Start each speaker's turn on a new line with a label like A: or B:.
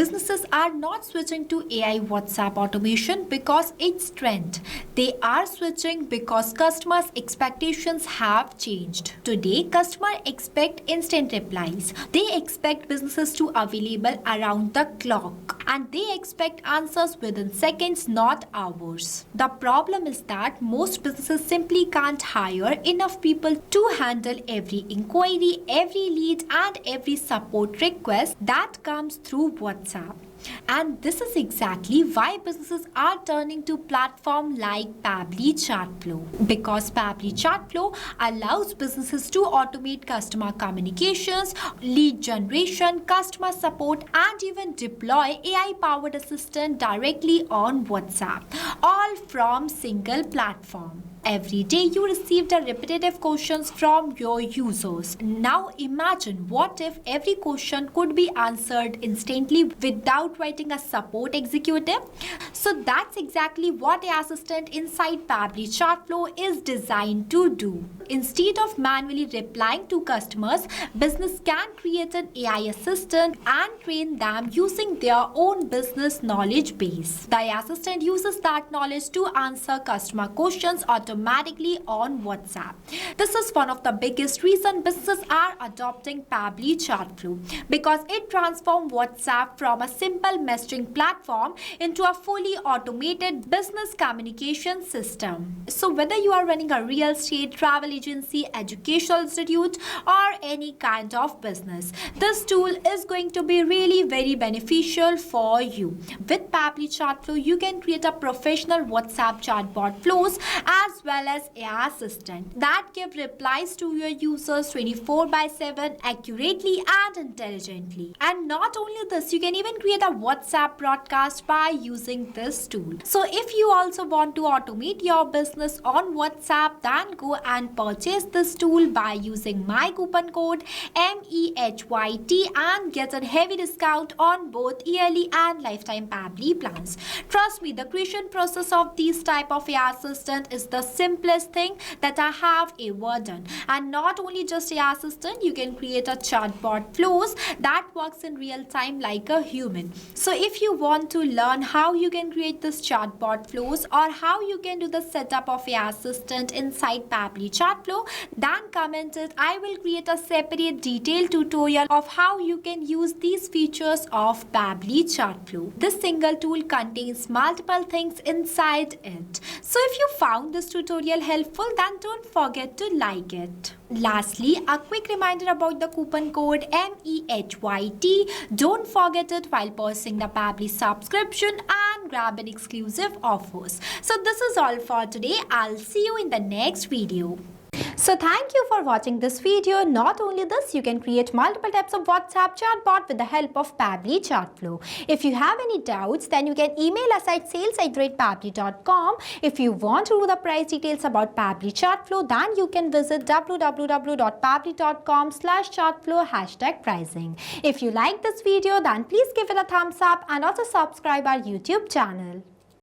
A: Businesses are not switching to AI WhatsApp automation because it's trend. They are switching because customers' expectations have changed. Today, customers expect instant replies. They expect businesses to available around the clock, and they expect answers within seconds, not hours. The problem is that most businesses simply can't hire enough people to handle every inquiry, every lead, and every support request that comes through WhatsApp. And this is exactly why businesses are turning to platforms like Pabbly Chatflow. Because Pabbly Chatflow allows businesses to automate customer communications, lead generation, customer support, and even deploy AI-powered assistant directly on WhatsApp, all from single platform. Every day you receive the repetitive questions from your users. Now imagine what if every question could be answered instantly without writing a support executive? So that's exactly what AI assistant inside Pabbly Chatflow is designed to do. Instead of manually replying to customers, business can create an AI assistant and train them using their own business knowledge base. The AI assistant uses that knowledge to answer customer questions automatically on WhatsApp. This is one of the biggest reasons businesses are adopting Pabbly Chatflow, because it transforms WhatsApp from a simple messaging platform into a fully automated business communication system. So whether you are running a real estate, travel agency, educational institute, or any kind of business, this tool is going to be really very beneficial for you. With Pabbly Chatflow, you can create a professional WhatsApp chatbot flows as well as AI assistant that give replies to your users 24/7 accurately and intelligently. And not only this, you can even create a WhatsApp broadcast by using this tool. So if you also want to automate your business on WhatsApp, then go and purchase this tool by using my coupon code MEHYT and get a heavy discount on both yearly and lifetime Pabbly plans. Trust me, the creation process of these type of AI assistant is the simplest thing that I have ever done. And not only just AI assistant, you can create a chatbot flows that works in real time like a human. So if you want to learn how you can create this chatbot flows or how you can do the setup of AI assistant inside Pabbly Chatflow, then comment it. I will create a separate detailed tutorial of how you can use these features of Pabbly Chatflow. This single tool contains multiple things inside it. So if you found this tutorial helpful, then don't forget to like it. Lastly, a quick reminder about the coupon code MEHYT. Don't forget it while purchasing the Pabbly subscription and grab an exclusive offers. So this is all for today. I'll see you in the next video. So thank you for watching this video. Not only this, you can create multiple types of WhatsApp chatbot with the help of Pabbly Chatflow. If you have any doubts, then you can email us at sales@pabbly.com. If you want to know the price details about Pabbly Chatflow, then you can visit www.pabbly.com/chatflow #pricing. If you like this video, then please give it a thumbs up and also subscribe our YouTube channel.